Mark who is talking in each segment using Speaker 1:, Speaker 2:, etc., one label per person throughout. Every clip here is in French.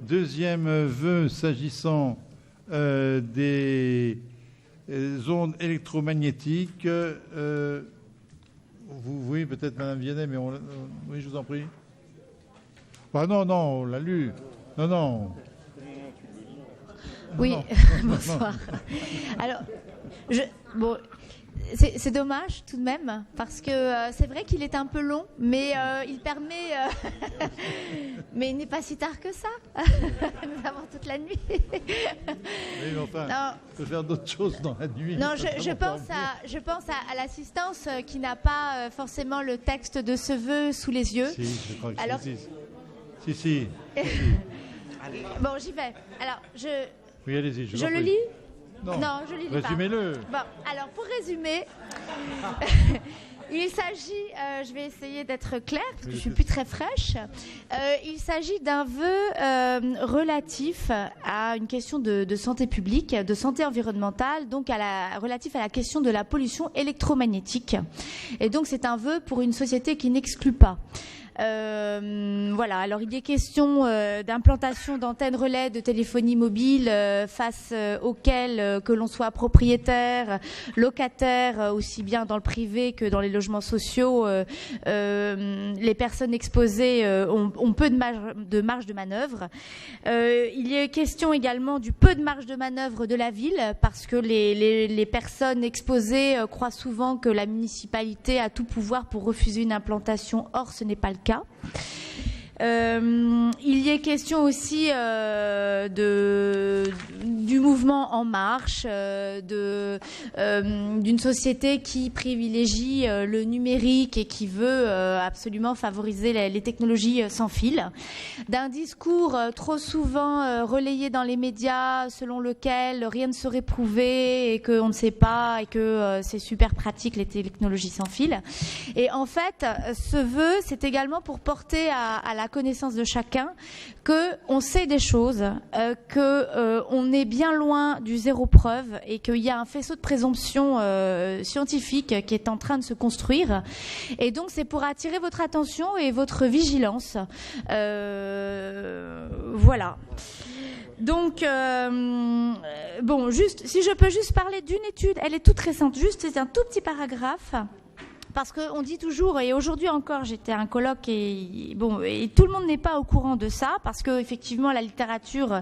Speaker 1: Deuxième vœu s'agissant des ondes électromagnétiques. Oui, peut-être Madame Vianney, mais oui, je vous en prie. Ah non, on l'a lu. Non.
Speaker 2: Oui, bonsoir. Alors, c'est dommage tout de même, parce que c'est vrai qu'il est un peu long, mais il permet... mais il n'est pas si tard que ça. Nous avons toute la nuit.
Speaker 1: Oui, mais enfin, on peut faire d'autres choses dans la nuit.
Speaker 2: Non, je pense à l'assistance qui n'a pas forcément le texte de ce vœu sous les yeux.
Speaker 1: Si, je crois que
Speaker 2: alors...
Speaker 1: Si.
Speaker 2: Bon, j'y vais. Alors,
Speaker 1: Oui, allez-y,
Speaker 2: je le lis.
Speaker 1: Non,
Speaker 2: je ne lis pas.
Speaker 1: Résumez-le.
Speaker 2: Bon, alors, pour résumer, il s'agit, je vais essayer d'être claire, parce que je ne suis plus très fraîche, il s'agit d'un vœu relatif à une question de santé publique, de santé environnementale, donc relatif à la question de la pollution électromagnétique. Et donc, c'est un vœu pour une société qui n'exclut pas. Voilà, alors il est question d'implantation d'antennes relais de téléphonie mobile face auxquelles que l'on soit propriétaire, locataire, aussi bien dans le privé que dans les logements sociaux, les personnes exposées ont peu de marge de manœuvre. Il est question également du peu de marge de manœuvre de la ville, parce que les personnes exposées croient souvent que la municipalité a tout pouvoir pour refuser une implantation. Or, ce n'est pas le cas. Il y est question aussi du mouvement En Marche, d'une société qui privilégie le numérique et qui veut absolument favoriser les technologies sans fil, d'un discours trop souvent relayé dans les médias selon lequel rien ne serait prouvé et qu'on ne sait pas et que c'est super pratique les technologies sans fil. Et en fait, ce vœu, c'est également pour porter à la connaissance de chacun qu'on sait des choses, qu'on est bien loin du zéro preuve et qu'il y a un faisceau de présomption scientifique qui est en train de se construire. Et donc c'est pour attirer votre attention et votre vigilance. Voilà. Donc, bon, juste, si je peux juste parler d'une étude, elle est toute récente, juste c'est un tout petit paragraphe. Parce qu'on dit toujours, et aujourd'hui encore, j'étais à un colloque et tout le monde n'est pas au courant de ça, parce que effectivement la littérature,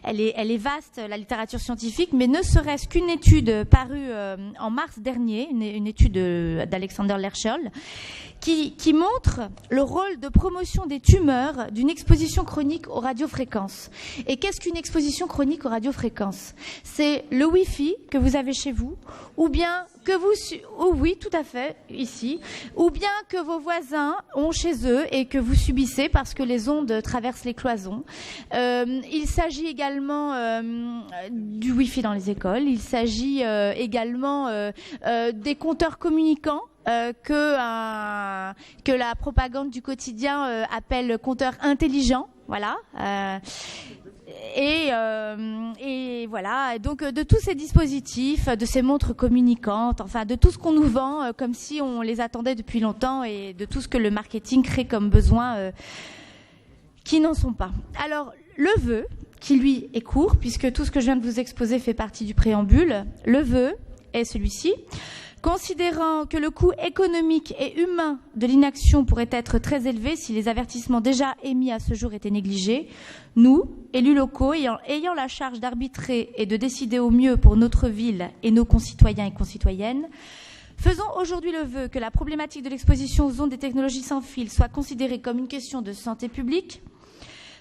Speaker 2: elle est vaste, la littérature scientifique, mais ne serait-ce qu'une étude parue en mars dernier, une étude d'Alexander Lerchol, qui montre le rôle de promotion des tumeurs d'une exposition chronique aux radiofréquences. Et qu'est-ce qu'une exposition chronique aux radiofréquences ? C'est le Wi-Fi que vous avez chez vous, ou bien que oui, tout à fait, ici, ou bien que vos voisins ont chez eux et que vous subissez parce que les ondes traversent les cloisons. Il s'agit également du Wi-Fi dans les écoles. Il s'agit également des compteurs communicants que la propagande du quotidien appelle compteurs intelligents. Voilà. Et voilà, donc de tous ces dispositifs, de ces montres communicantes, enfin de tout ce qu'on nous vend comme si on les attendait depuis longtemps et de tout ce que le marketing crée comme besoins qui n'en sont pas. Alors, le vœu, qui lui est court, puisque tout ce que je viens de vous exposer fait partie du préambule, le vœu est celui-ci. Considérant que le coût économique et humain de l'inaction pourrait être très élevé si les avertissements déjà émis à ce jour étaient négligés, nous, élus locaux, ayant la charge d'arbitrer et de décider au mieux pour notre ville et nos concitoyens et concitoyennes, faisons aujourd'hui le vœu que la problématique de l'exposition aux ondes des technologies sans fil soit considérée comme une question de santé publique.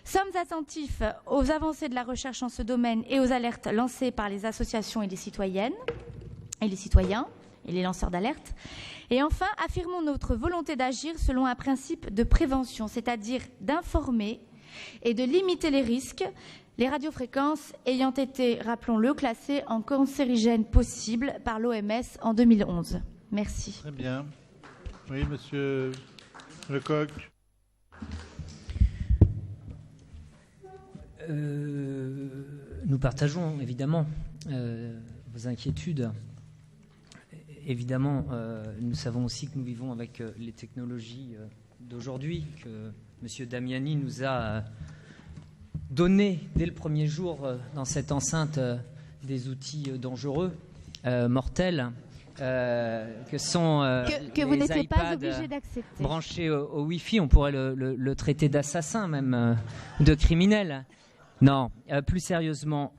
Speaker 2: Sommes attentifs aux avancées de la recherche en ce domaine et aux alertes lancées par les associations et les citoyennes et les citoyens et les lanceurs d'alerte. Et enfin, affirmons notre volonté d'agir selon un principe de prévention, c'est-à-dire d'informer et de limiter les risques, les radiofréquences ayant été, rappelons-le, classées en cancérigènes possibles par l'OMS en 2011. Merci.
Speaker 1: Très bien. Oui, monsieur Lecoq.
Speaker 3: Nous partageons évidemment vos inquiétudes. Évidemment, nous savons aussi que nous vivons avec les technologies d'aujourd'hui, que M. Damiani nous a donné dès le premier jour dans cette enceinte des outils dangereux, mortels, que sont
Speaker 2: que vous
Speaker 3: les
Speaker 2: n'étiez pas
Speaker 3: iPads
Speaker 2: obligé d'accepter.
Speaker 3: branchés au Wi-Fi. On pourrait le traiter d'assassin même, de criminel. Non, plus sérieusement,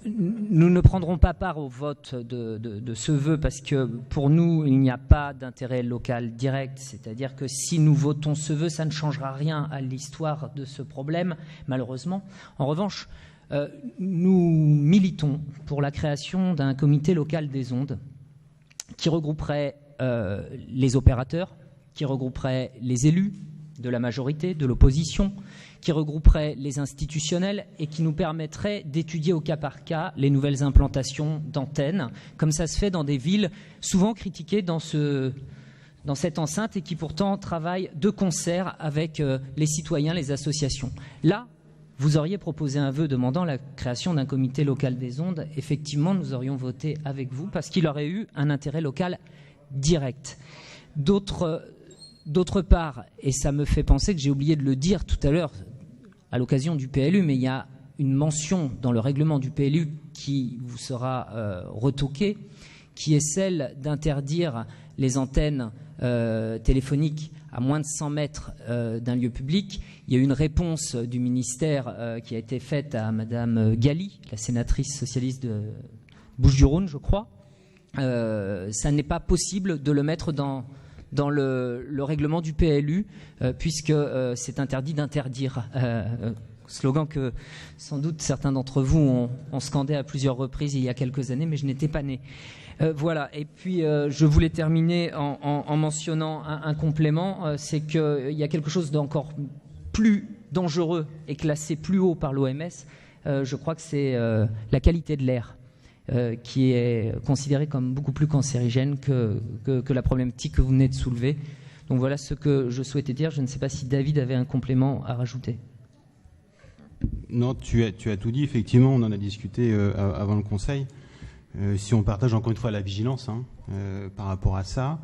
Speaker 3: nous ne prendrons pas part au vote de ce vœu parce que pour nous, il n'y a pas d'intérêt local direct. C'est-à-dire que si nous votons ce vœu, ça ne changera rien à l'histoire de ce problème, malheureusement. En revanche, nous militons pour la création d'un comité local des ondes qui regrouperait les opérateurs, qui regrouperait les élus de la majorité, de l'opposition, qui regrouperait les institutionnels et qui nous permettrait d'étudier au cas par cas les nouvelles implantations d'antennes, comme ça se fait dans des villes souvent critiquées dans cette enceinte et qui pourtant travaillent de concert avec les citoyens, les associations. Là, vous auriez proposé un vœu demandant la création d'un comité local des ondes. Effectivement, nous aurions voté avec vous parce qu'il aurait eu un intérêt local direct. D'autre part, et ça me fait penser que j'ai oublié de le dire tout à l'heure à l'occasion du PLU, mais il y a une mention dans le règlement du PLU qui vous sera retoquée, qui est celle d'interdire les antennes téléphoniques à moins de 100 mètres d'un lieu public. Il y a eu une réponse du ministère qui a été faite à Madame Galli, la sénatrice socialiste de Bouches-du-Rhône, je crois. Ça n'est pas possible de le mettre dans le règlement du PLU, puisque c'est interdit d'interdire. Slogan que sans doute certains d'entre vous ont scandé à plusieurs reprises il y a quelques années, mais je n'étais pas né. Voilà, et puis je voulais terminer en mentionnant un complément, c'est qu'il y a quelque chose d'encore plus dangereux et classé plus haut par l'OMS, je crois que c'est la qualité de l'air. Qui est considéré comme beaucoup plus cancérigène que la problématique que vous venez de soulever. Donc voilà ce que je souhaitais dire. Je ne sais pas si David avait un complément à rajouter.
Speaker 4: Non, tu as tout dit. Effectivement, on en a discuté avant le Conseil. Si on partage encore une fois la vigilance par rapport à ça.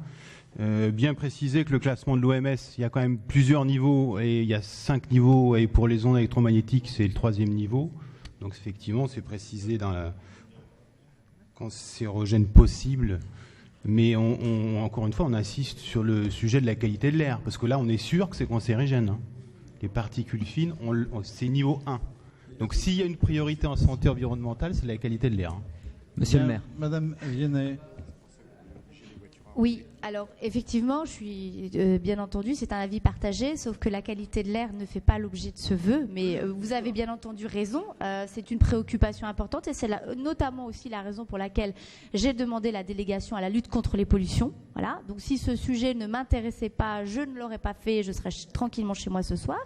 Speaker 4: Bien préciser que le classement de l'OMS, il y a quand même plusieurs niveaux, et il y a 5 niveaux, et pour les ondes électromagnétiques, c'est le 3e niveau. Donc effectivement, c'est précisé dans la cancérogène possible, mais encore une fois, on insiste sur le sujet de la qualité de l'air, parce que là, on est sûr que c'est cancérigène. Les particules fines, c'est niveau 1. Donc s'il y a une priorité en santé environnementale, c'est la qualité de l'air.
Speaker 3: Monsieur le maire.
Speaker 1: Madame Viennet.
Speaker 2: Oui, alors effectivement, je suis bien entendu, c'est un avis partagé, sauf que la qualité de l'air ne fait pas l'objet de ce vœu, mais vous avez bien entendu raison, c'est une préoccupation importante et c'est notamment aussi la raison pour laquelle j'ai demandé la délégation à la lutte contre les pollutions. Voilà. Donc si ce sujet ne m'intéressait pas, je ne l'aurais pas fait, je serais tranquillement chez moi ce soir.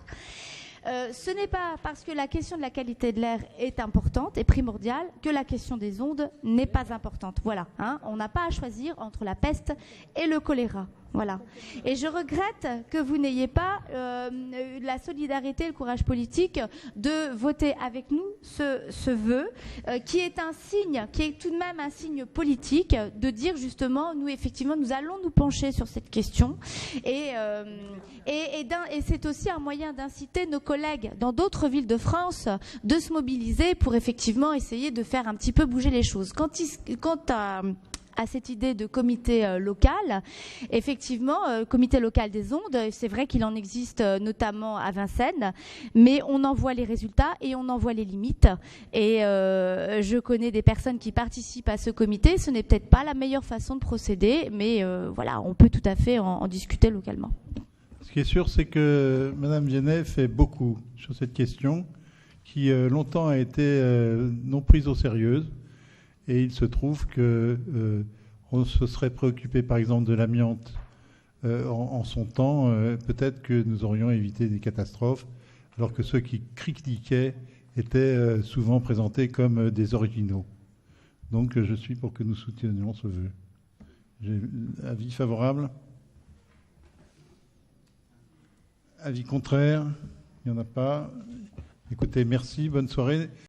Speaker 2: Ce n'est pas parce que la question de la qualité de l'air est importante et primordiale que la question des ondes n'est pas importante. Voilà, on n'a pas à choisir entre la peste et le choléra. Voilà. Et je regrette que vous n'ayez pas la solidarité et le courage politique de voter avec nous ce vœu, qui est un signe, qui est tout de même un signe politique, de dire justement, nous effectivement, nous allons nous pencher sur cette question. Et c'est aussi un moyen d'inciter nos collègues dans d'autres villes de France de se mobiliser pour effectivement essayer de faire un petit peu bouger les choses. Quant à cette idée de comité local, effectivement, comité local des ondes, c'est vrai qu'il en existe notamment à Vincennes, mais on en voit les résultats et on en voit les limites. Et je connais des personnes qui participent à ce comité. Ce n'est peut-être pas la meilleure façon de procéder, mais voilà, on peut tout à fait en discuter localement.
Speaker 1: Ce qui est sûr, c'est que Mme Viennet fait beaucoup sur cette question, qui longtemps a été non prise au sérieux. Et il se trouve qu'on se serait préoccupé, par exemple, de l'amiante en son temps. Peut-être que nous aurions évité des catastrophes, alors que ceux qui critiquaient étaient souvent présentés comme des originaux. Donc, je suis pour que nous soutenions ce vœu. J'ai avis favorable. Avis contraire. Il n'y en a pas. Écoutez, merci. Bonne soirée.